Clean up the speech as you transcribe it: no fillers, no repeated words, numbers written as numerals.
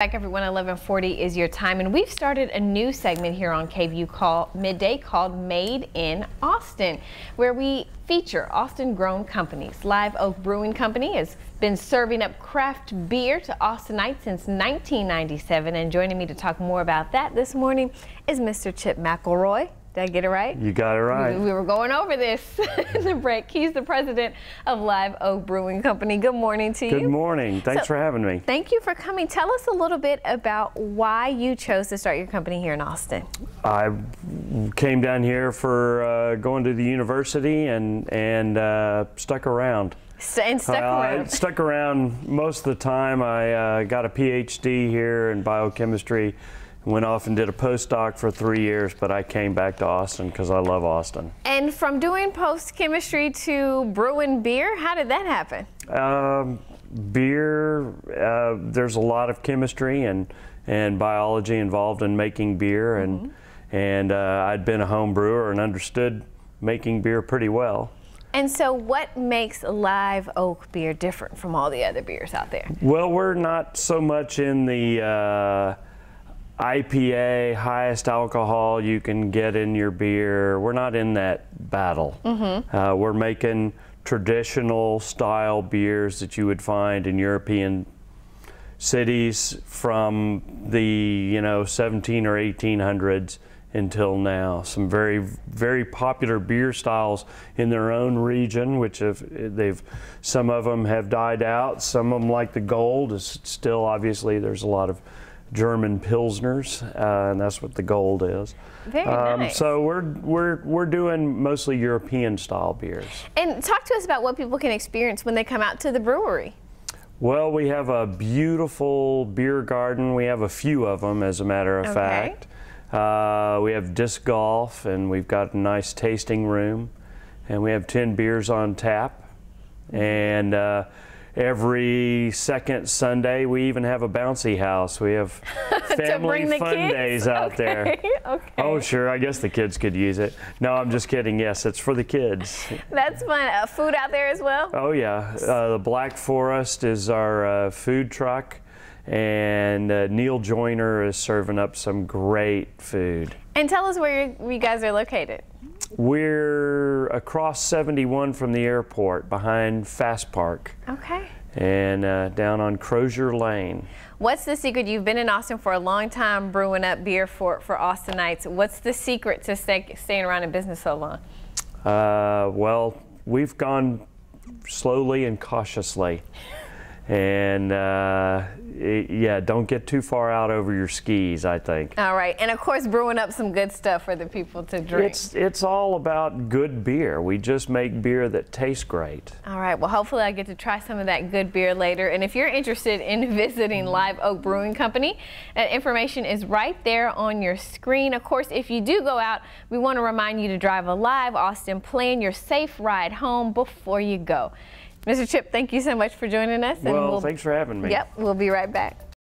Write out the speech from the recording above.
Back everyone, 11:40 is your time, and we've started a new segment here on KVU Midday called Made in Austin, where we feature Austin-grown companies. Live Oak Brewing Company has been serving up craft beer to Austinites since 1997, and joining me to talk more about that this morning is Mr. Chip McElroy. Did I get it right? You got it right. We were going over this in the break. He's the president of Live Oak Brewing Company. Good morning to you. Good morning. Thanks for having me. Thank you for coming. Tell us a little bit about why you chose to start your company here in Austin. I came down here for going to the university and stuck around. I stuck around most of the time. I got a PhD here in biochemistry. Went off and did a postdoc for 3 years, but I came back to Austin because I love Austin. And from doing post-chemistry to brewing beer, how did that happen? Beer, there's a lot of chemistry and biology involved in making beer, and I'd been a home brewer and understood making beer pretty well. And so what makes Live Oak beer different from all the other beers out there? Well, we're not so much in the IPA, highest alcohol you can get in your beer. We're not in that battle. We're making traditional style beers that you would find in European cities from the 17 or 1800s until now. Some very popular beer styles in their own region, which some of them have died out. Some of them, like the Gold, is still, obviously there's a lot of German Pilsners, and that's what the Gold is. Very nice. So we're doing mostly European style beers. And talk to us about what people can experience when they come out to the brewery. Well, we have a beautiful beer garden. We have a few of them, as a matter of fact. We have disc golf, and we've got a nice tasting room, and we have 10 beers on tap. And every second Sunday, we even have a bouncy house. We have family fun days out there. Okay. Oh, sure. I guess the kids could use it. No, I'm just kidding. Yes, it's for the kids. That's fun. Food out there as well? Oh, yeah. The Black Forest is our food truck, and Neil Joyner is serving up some great food. And tell us where you guys are located. We're across 71 from the airport, behind Fast Park. Okay. And down on Crozier Lane. What's the secret? You've been in Austin for a long time brewing up beer for Austinites. What's the secret to staying around in business so long? Well, we've gone slowly and cautiously. And yeah, don't get too far out over your skis, I think. All right, and of course brewing up some good stuff for the people to drink. It's all about good beer. We just make beer that tastes great. All right, well hopefully I get to try some of that good beer later. And if you're interested in visiting Live Oak Brewing Company, that information is right there on your screen. Of course, if you do go out, we want to remind you to drive a Live Austin, plan your safe ride home before you go. Mr. Chip, thank you so much for joining us. Well, thanks for having me. Yep, we'll be right back.